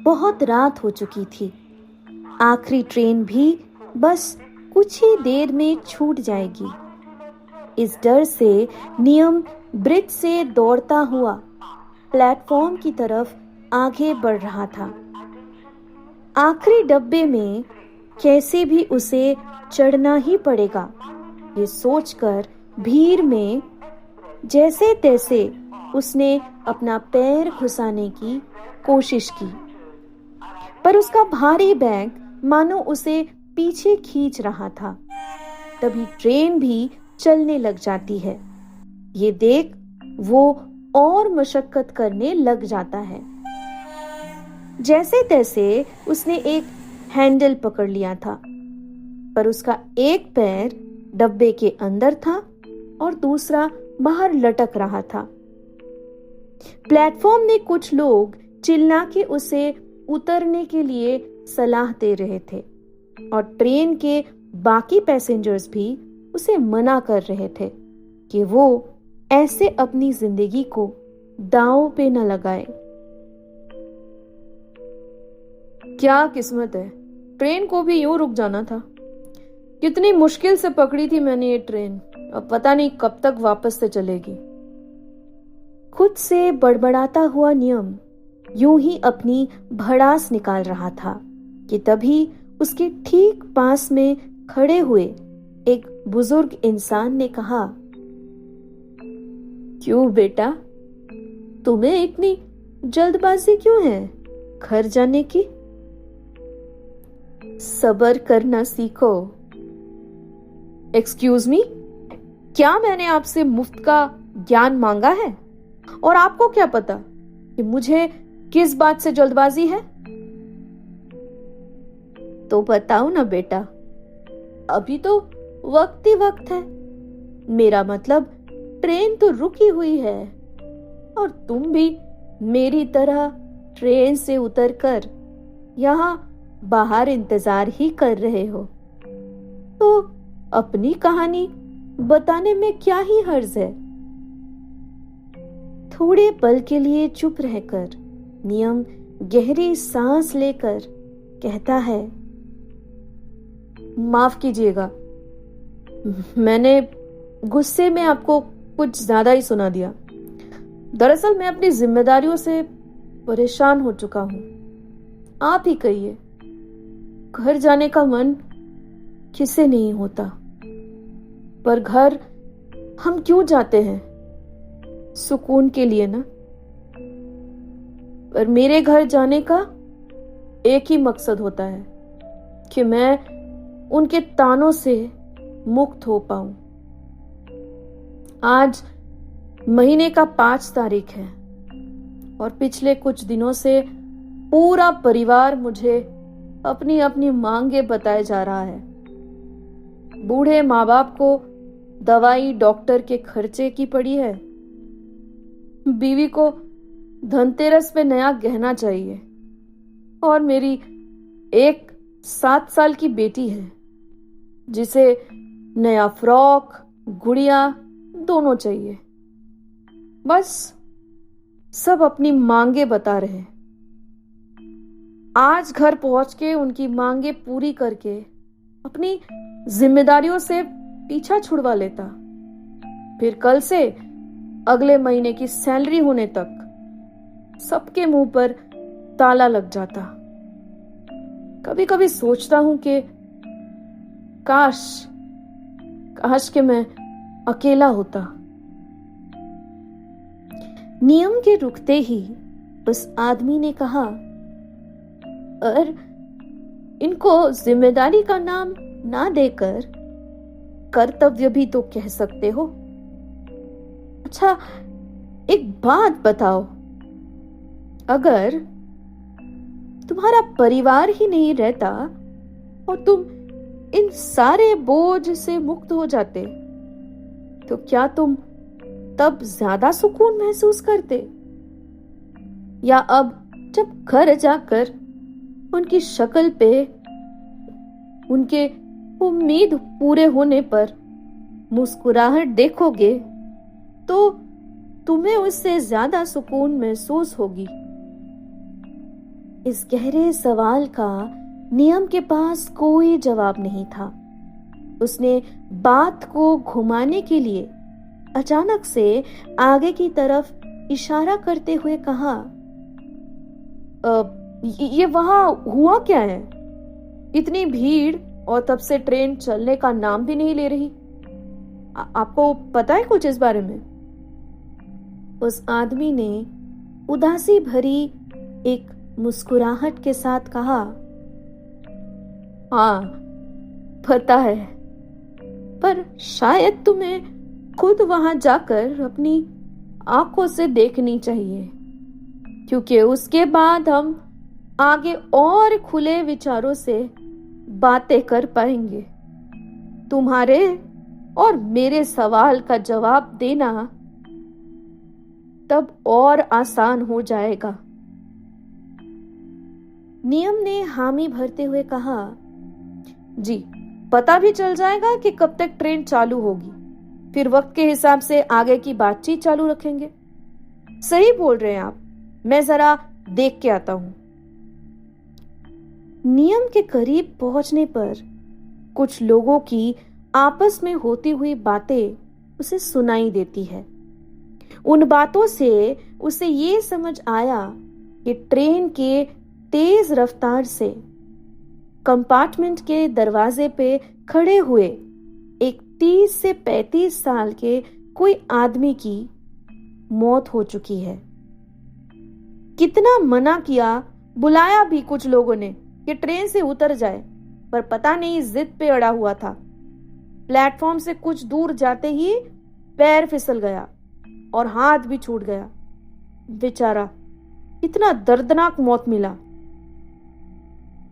बहुत रात हो चुकी थी। आखिरी ट्रेन भी बस कुछ ही देर में छूट जाएगी। इस डर से नियम ब्रिज से दौड़ता हुआ प्लेटफॉर्म की तरफ आगे बढ़ रहा था। आखिरी डब्बे में कैसे भी उसे चढ़ना ही पड़ेगा, ये सोचकर भीड़ में जैसे तैसे उसने अपना पैर घुसाने की कोशिश की, पर उसका भारी बैग मानो उसे पीछे खींच रहा था। तभी ट्रेन भी चलने लग जाती है। ये देख वो और मशक्कत करने लग जाता है। जैसे तैसे उसने एक हैंडल पकड़ लिया था, पर उसका एक पैर डब्बे के अंदर था और दूसरा बाहर लटक रहा था। प्लेटफॉर्म में कुछ लोग चिल्ला के उसे उतरने के लिए सलाह दे रहे थे और ट्रेन के बाकी पैसेंजर्स भी उसे मना कर रहे थे कि वो ऐसे अपनी जिंदगी को दांव पे न लगाए। क्या किस्मत है, ट्रेन को भी यूं रुक जाना था। कितनी मुश्किल से पकड़ी थी मैंने ये ट्रेन, अब पता नहीं कब तक वापस से चलेगी। खुद से बड़बड़ाता हुआ नियम यूं ही अपनी भड़ास निकाल रहा था कि तभी उसके ठीक पास में खड़े हुए एक बुजुर्ग इंसान ने कहा, क्यों बेटा, तुम्हें इतनी जल्दबाजी क्यों है घर जाने की? सब्र करना सीखो। एक्सक्यूज मी, क्या मैंने आपसे मुफ्त का ज्ञान मांगा है? और आपको क्या पता कि मुझे किस बात से जल्दबाजी है? तो बताओ ना बेटा, अभी तो वक्त ही वक्त है। मेरा मतलब ट्रेन तो रुकी हुई है और तुम भी मेरी तरह ट्रेन से उतरकर यहाँ बाहर इंतजार ही कर रहे हो, तो अपनी कहानी बताने में क्या ही हर्ज है। थोड़े पल के लिए चुप रहकर नियम गहरी सांस लेकर कहता है, माफ कीजिएगा, मैंने गुस्से में आपको कुछ ज्यादा ही सुना दिया। दरअसल मैं अपनी जिम्मेदारियों से परेशान हो चुका हूं। आप ही कहिए, घर जाने का मन किसे नहीं होता, पर घर हम क्यों जाते हैं? सुकून के लिए ना। पर मेरे घर जाने का एक ही मकसद होता है कि मैं उनके तानों से मुक्त हो पाऊं। आज महीने का 5 तारीख है और पिछले कुछ दिनों से पूरा परिवार मुझे अपनी अपनी मांगे बताए जा रहा है। बूढ़े माँ बाप को दवाई डॉक्टर के खर्चे की पड़ी है, बीवी को धनतेरस पे नया गहना चाहिए और मेरी एक 7 साल की बेटी है जिसे नया फ्रॉक गुड़िया दोनों चाहिए। बस सब अपनी मांगे बता रहे। आज घर पहुंच के उनकी मांगे पूरी करके अपनी जिम्मेदारियों से पीछा छुड़वा लेता, फिर कल से अगले महीने की सैलरी होने तक सबके मुंह पर ताला लग जाता। कभी कभी सोचता हूं कि काश कि मैं अकेला होता। नियम के रुकते ही उस आदमी ने कहा, और इनको जिम्मेदारी का नाम ना देकर कर्तव्य भी तो कह सकते हो। अच्छा, एक बात बताओ, अगर तुम्हारा परिवार ही नहीं रहता और तुम इन सारे बोझ से मुक्त हो जाते, तो क्या तुम तब ज्यादा सुकून महसूस करते? या अब जब घर जाकर उनकी शक्ल पे उनके उम्मीद पूरे होने पर मुस्कुराहट देखोगे तो तुम्हें उससे ज्यादा सुकून महसूस होगी? इस गहरे सवाल का नियम के पास कोई जवाब नहीं था। उसने बात को घुमाने के लिए अचानक से आगे की तरफ इशारा करते हुए कहा, ये वहां हुआ क्या है? इतनी भीड़ और तब से ट्रेन चलने का नाम भी नहीं ले रही। आपको पता है कुछ इस बारे में? उस आदमी ने उदासी भरी एक मुस्कुराहट के साथ कहा, हाँ, पता है, पर शायद तुम्हें खुद वहां जाकर अपनी आंखों से देखनी चाहिए, क्योंकि उसके बाद हम आगे और खुले विचारों से बातें कर पाएंगे। तुम्हारे और मेरे सवाल का जवाब देना तब और आसान हो जाएगा। नियम ने हामी भरते हुए कहा, जी, पता भी चल जाएगा कि कब तक ट्रेन चालू होगी। फिर वक्त के हिसाब से आगे की बातचीत चालू रखेंगे। सही बोल रहे हैं आप, मैं जरा देख के आता हूं। नियम के करीब पहुंचने पर कुछ लोगों की आपस में होती हुई बातें उसे सुनाई देती है। उन बातों से उसे ये समझ आया कि ट्रेन के तेज रफ्तार से कंपार्टमेंट के दरवाजे पे खड़े हुए एक 30 से 35 साल के कोई आदमी की मौत हो चुकी है। कितना मना किया, बुलाया भी कुछ लोगों ने कि ट्रेन से उतर जाए, पर पता नहीं जिद पे अड़ा हुआ था। प्लेटफॉर्म से कुछ दूर जाते ही पैर फिसल गया और हाथ भी छूट गया। बेचारा, इतना दर्दनाक मौत मिला।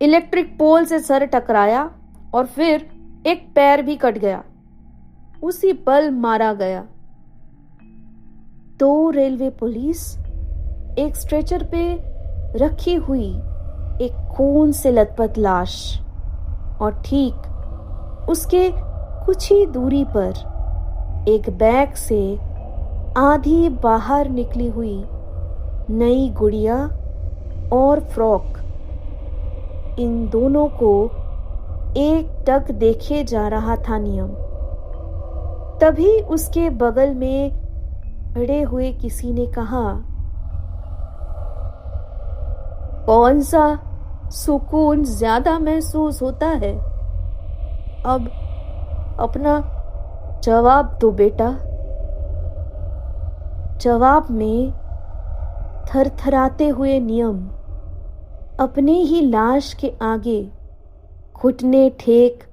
इलेक्ट्रिक पोल से सर टकराया और फिर एक पैर भी कट गया। उसी पल मारा गया। तो रेलवे पुलिस एक स्ट्रेचर पे रखी हुई एक खून से लथपथ लाश और ठीक उसके कुछ ही दूरी पर एक बैग से आधी बाहर निकली हुई नई गुड़िया और फ्रॉक, इन दोनों को एक टक देखे जा रहा था नियम। तभी उसके बगल में खड़े हुए किसी ने कहा, कौन सा सुकून ज्यादा महसूस होता है? अब अपना जवाब दो बेटा। जवाब में थरथराते हुए नियम अपने ही लाश के आगे घुटने टेक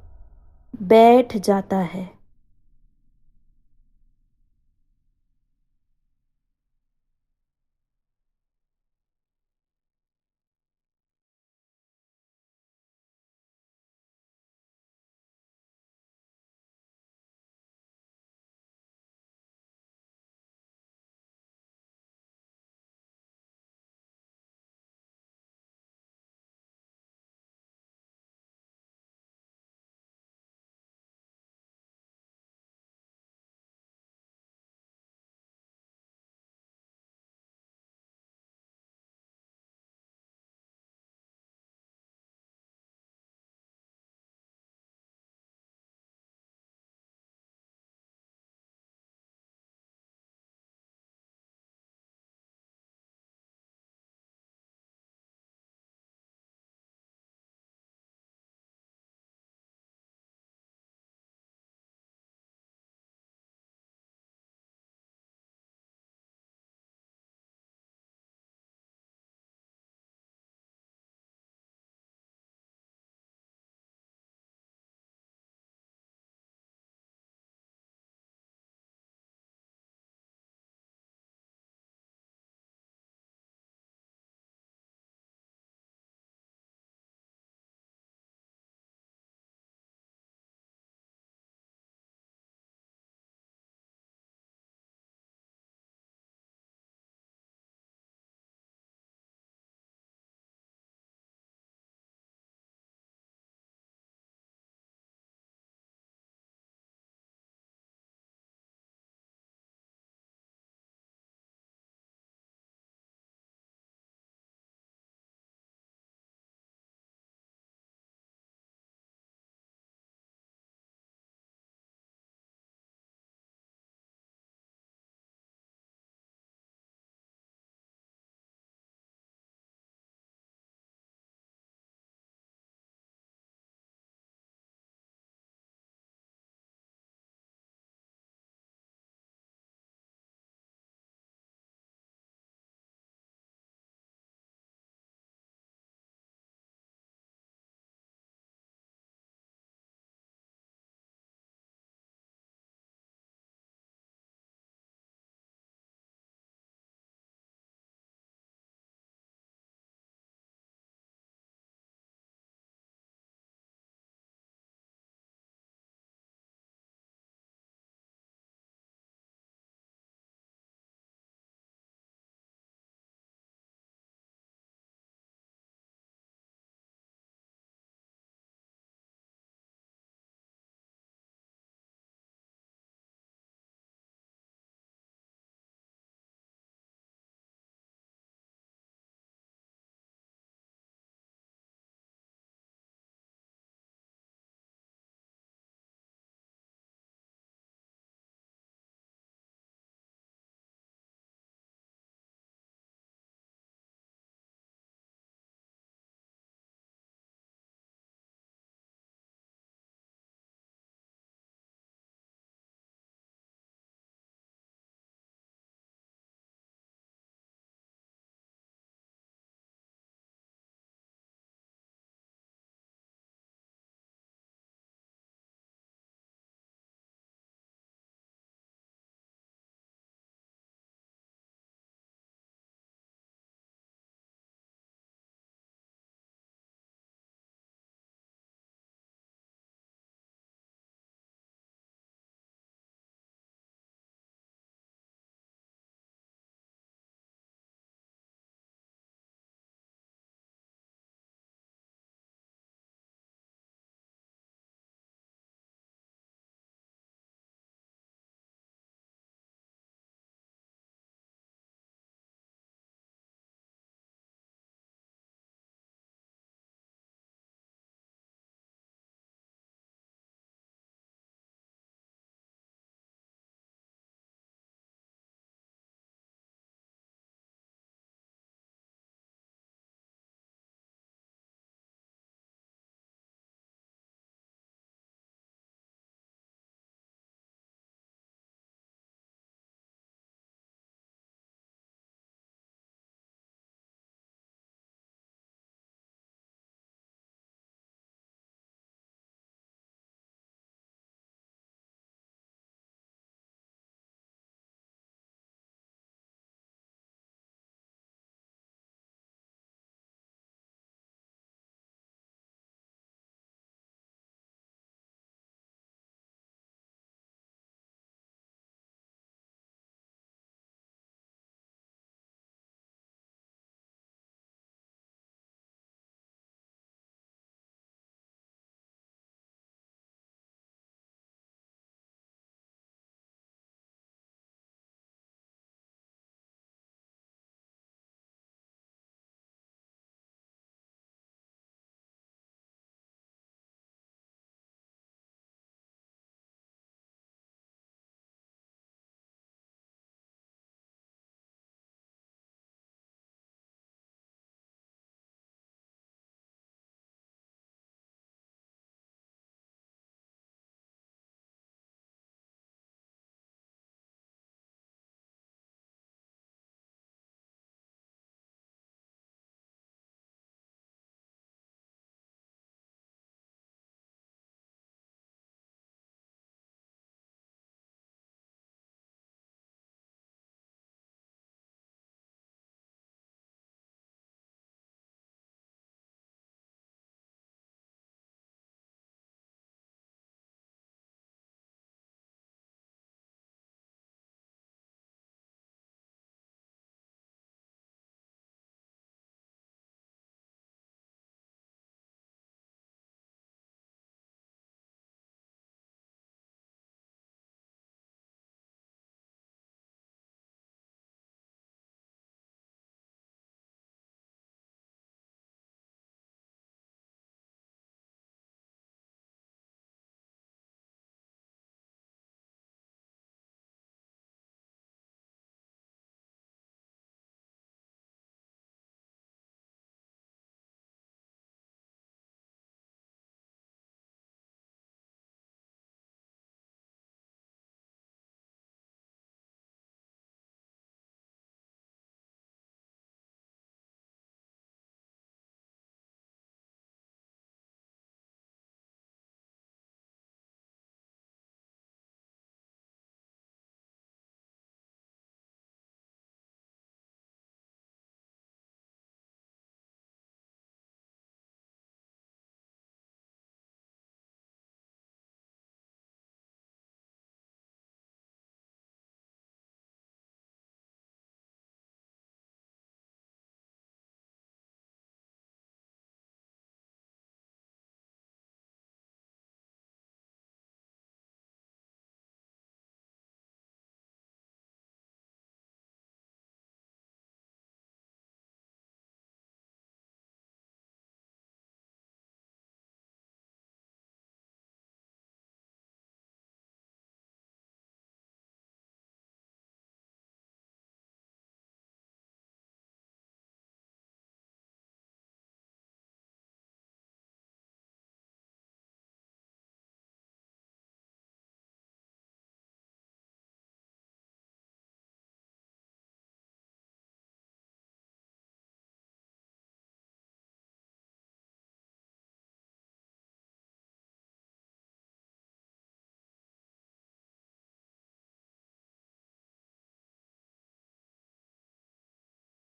बैठ जाता है।